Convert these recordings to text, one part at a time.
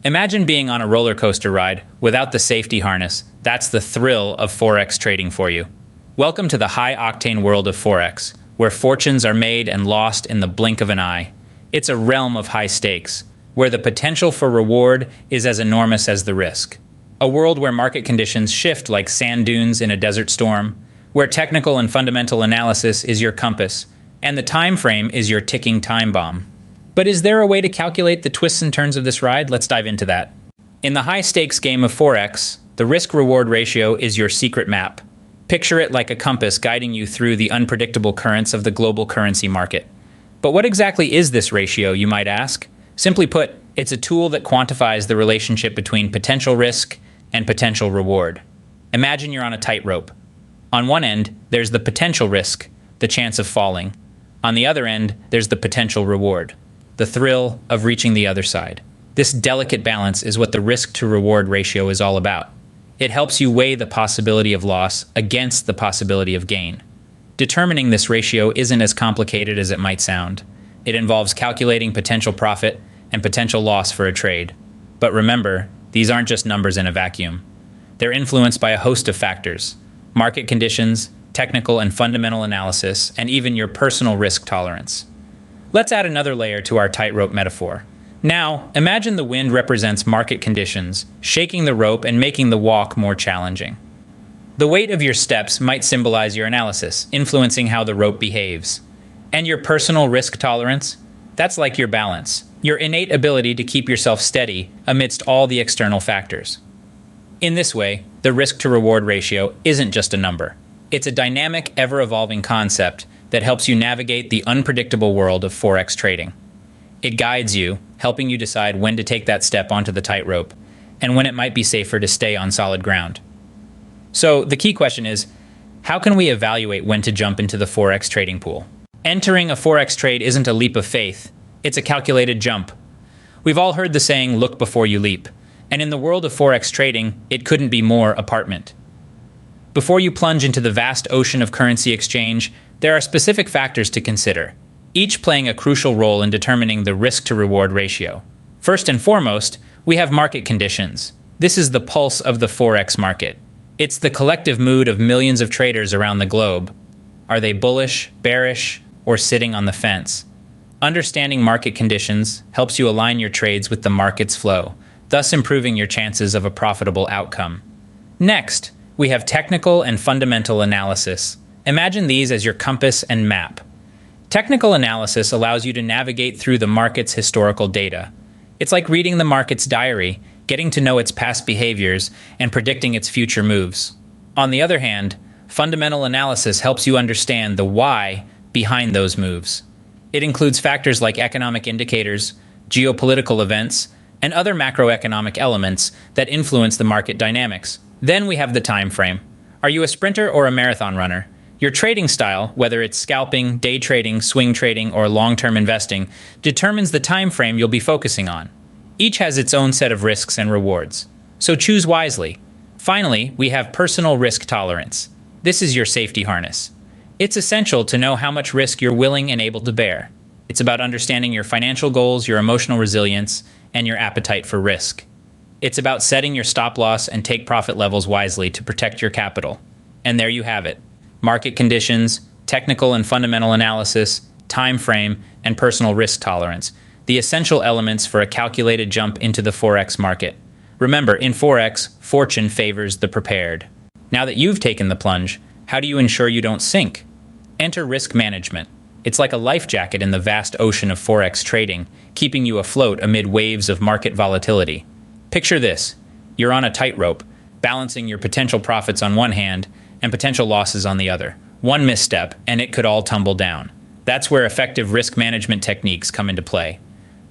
Imagine being on a roller coaster ride without the safety harness. That's the thrill of Forex trading for you. Welcome to the high-octane world of Forex, where fortunes are made and lost in the blink of an eye. It's a realm of high stakes, where the potential for reward is as enormous as the risk. A world where market conditions shift like sand dunes in a desert storm, where technical and fundamental analysis is your compass, and the time frame is your ticking time bomb. But is there a way to calculate the twists and turns of this ride? Let's dive into that. In the high-stakes game of Forex, the risk-reward ratio is your secret map. Picture it like a compass guiding you through the unpredictable currents of the global currency market. But what exactly is this ratio, you might ask? Simply put, it's a tool that quantifies the relationship between potential risk and potential reward. Imagine you're on a tightrope. On one end, there's the potential risk, the chance of falling. On the other end, there's the potential reward, the thrill of reaching the other side. This delicate balance is what the risk-to-reward ratio is all about. It helps you weigh the possibility of loss against the possibility of gain. Determining this ratio isn't as complicated as it might sound. It involves calculating potential profit and potential loss for a trade. But remember, these aren't just numbers in a vacuum. They're influenced by a host of factors: market conditions, technical and fundamental analysis, and even your personal risk tolerance. Let's add another layer to our tightrope metaphor. Now, imagine the wind represents market conditions, shaking the rope and making the walk more challenging. The weight of your steps might symbolize your analysis, influencing how the rope behaves. And your personal risk tolerance? That's like your balance, your innate ability to keep yourself steady amidst all the external factors. In this way, the risk-to-reward ratio isn't just a number. It's a dynamic, ever-evolving concept that helps you navigate the unpredictable world of Forex trading. It guides you, helping you decide when to take that step onto the tightrope, and when it might be safer to stay on solid ground. So the key question is, how can we evaluate when to jump into the Forex trading pool? Entering a Forex trade isn't a leap of faith, it's a calculated jump. We've all heard the saying, look before you leap. And in the world of Forex trading, it couldn't be more apartment. Before you plunge into the vast ocean of currency exchange, there are specific factors to consider, each playing a crucial role in determining the risk-to-reward ratio. First and foremost, we have market conditions. This is the pulse of the Forex market. It's the collective mood of millions of traders around the globe. Are they bullish, bearish, or sitting on the fence? Understanding market conditions helps you align your trades with the market's flow, thus improving your chances of a profitable outcome. Next, we have technical and fundamental analysis. Imagine these as your compass and map. Technical analysis allows you to navigate through the market's historical data. It's like reading the market's diary, getting to know its past behaviors, and predicting its future moves. On the other hand, fundamental analysis helps you understand the why behind those moves. It includes factors like economic indicators, geopolitical events, and other macroeconomic elements that influence the market dynamics. Then we have the time frame. Are you a sprinter or a marathon runner? Your trading style, whether it's scalping, day trading, swing trading, or long-term investing, determines the time frame you'll be focusing on. Each has its own set of risks and rewards, so choose wisely. Finally, we have personal risk tolerance. This is your safety harness. It's essential to know how much risk you're willing and able to bear. It's about understanding your financial goals, your emotional resilience, and your appetite for risk. It's about setting your stop loss and take profit levels wisely to protect your capital. And there you have it. Market conditions, technical and fundamental analysis, time frame, and personal risk tolerance. The essential elements for a calculated jump into the Forex market. Remember, in Forex, fortune favors the prepared. Now that you've taken the plunge, how do you ensure you don't sink? Enter risk management. It's like a life jacket in the vast ocean of Forex trading, keeping you afloat amid waves of market volatility. Picture this. You're on a tightrope, balancing your potential profits on one hand and potential losses on the other. One misstep, and it could all tumble down. That's where effective risk management techniques come into play.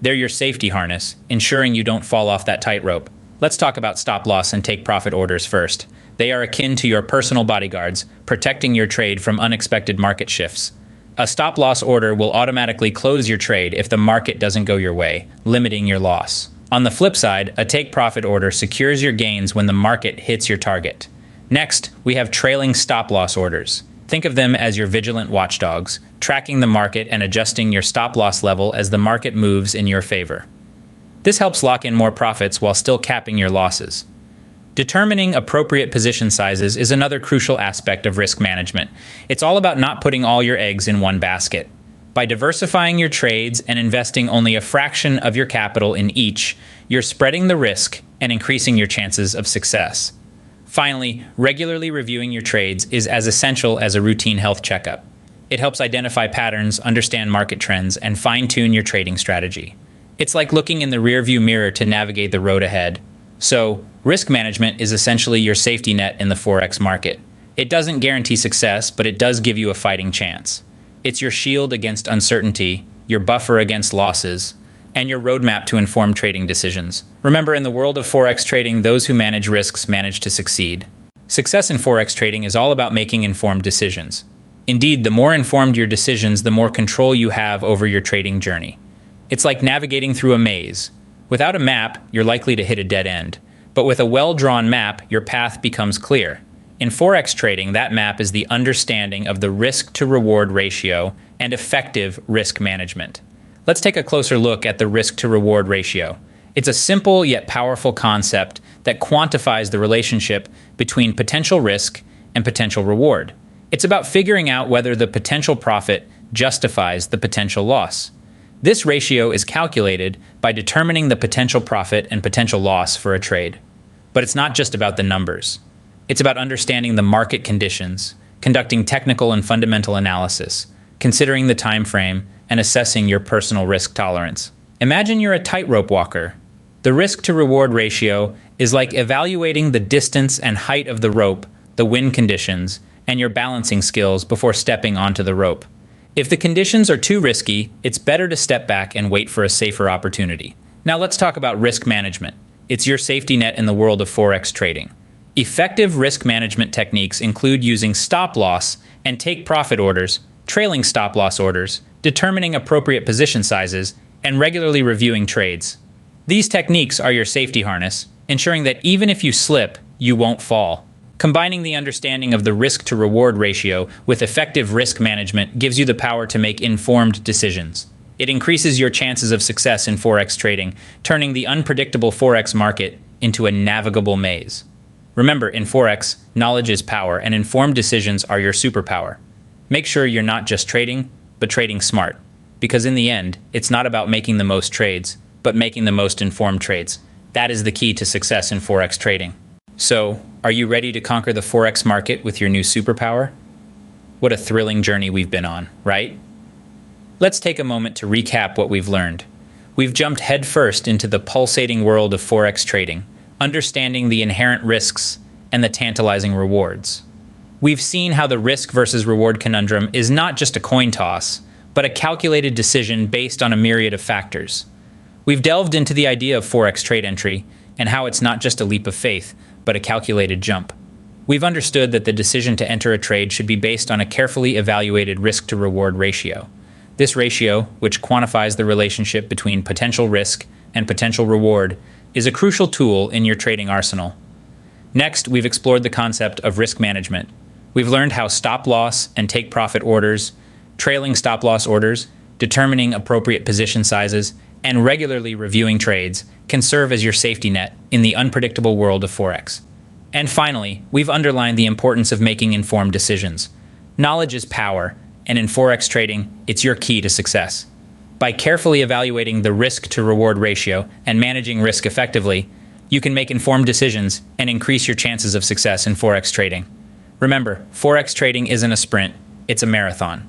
They're your safety harness, ensuring you don't fall off that tightrope. Let's talk about stop loss and take profit orders first. They are akin to your personal bodyguards, protecting your trade from unexpected market shifts. A stop loss order will automatically close your trade if the market doesn't go your way, limiting your loss. On the flip side, a take profit order secures your gains when the market hits your target. Next, we have trailing stop loss orders. Think of them as your vigilant watchdogs, tracking the market and adjusting your stop loss level as the market moves in your favor. This helps lock in more profits while still capping your losses. Determining appropriate position sizes is another crucial aspect of risk management. It's all about not putting all your eggs in one basket. By diversifying your trades and investing only a fraction of your capital in each, you're spreading the risk and increasing your chances of success. Finally, regularly reviewing your trades is as essential as a routine health checkup. It helps identify patterns, understand market trends, and fine-tune your trading strategy. It's like looking in the rearview mirror to navigate the road ahead. So, risk management is essentially your safety net in the Forex market. It doesn't guarantee success, but it does give you a fighting chance. It's your shield against uncertainty, your buffer against losses, and your roadmap to informed trading decisions. Remember, in the world of Forex trading, those who manage risks manage to succeed. Success in Forex trading is all about making informed decisions. Indeed, the more informed your decisions, the more control you have over your trading journey. It's like navigating through a maze. Without a map, you're likely to hit a dead end. But with a well-drawn map, your path becomes clear. In Forex trading, that map is the understanding of the risk-to-reward ratio and effective risk management. Let's take a closer look at the risk-to-reward ratio. It's a simple yet powerful concept that quantifies the relationship between potential risk and potential reward. It's about figuring out whether the potential profit justifies the potential loss. This ratio is calculated by determining the potential profit and potential loss for a trade. But it's not just about the numbers. It's about understanding the market conditions, conducting technical and fundamental analysis, considering the time frame, and assessing your personal risk tolerance. Imagine you're a tightrope walker. The risk-to-reward ratio is like evaluating the distance and height of the rope, the wind conditions, and your balancing skills before stepping onto the rope. If the conditions are too risky, it's better to step back and wait for a safer opportunity. Now let's talk about risk management. It's your safety net in the world of Forex trading. Effective risk management techniques include using stop-loss and take-profit orders, trailing stop-loss orders, determining appropriate position sizes, and regularly reviewing trades. These techniques are your safety harness, ensuring that even if you slip, you won't fall. Combining the understanding of the risk-to-reward ratio with effective risk management gives you the power to make informed decisions. It increases your chances of success in Forex trading, turning the unpredictable Forex market into a navigable maze. Remember, in Forex, knowledge is power, and informed decisions are your superpower. Make sure you're not just trading, but trading smart. Because in the end, it's not about making the most trades, but making the most informed trades. That is the key to success in Forex trading. So, are you ready to conquer the Forex market with your new superpower? What a thrilling journey we've been on, right? Let's take a moment to recap what we've learned. We've jumped headfirst into the pulsating world of Forex trading, understanding the inherent risks and the tantalizing rewards. We've seen how the risk versus reward conundrum is not just a coin toss, but a calculated decision based on a myriad of factors. We've delved into the idea of Forex trade entry and how it's not just a leap of faith, but a calculated jump. We've understood that the decision to enter a trade should be based on a carefully evaluated risk-to-reward ratio. This ratio, which quantifies the relationship between potential risk and potential reward, is a crucial tool in your trading arsenal. Next, we've explored the concept of risk management. We've learned how stop-loss and take-profit orders, trailing stop-loss orders, determining appropriate position sizes, and regularly reviewing trades can serve as your safety net in the unpredictable world of Forex. And finally, we've underlined the importance of making informed decisions. Knowledge is power, and in Forex trading, it's your key to success. By carefully evaluating the risk-to-reward ratio and managing risk effectively, you can make informed decisions and increase your chances of success in Forex trading. Remember, Forex trading isn't a sprint, it's a marathon.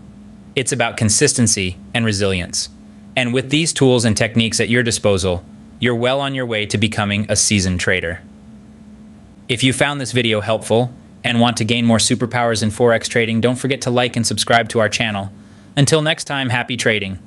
It's about consistency and resilience. And with these tools and techniques at your disposal, you're well on your way to becoming a seasoned trader. If you found this video helpful and want to gain more superpowers in Forex trading, don't forget to like and subscribe to our channel. Until next time, happy trading.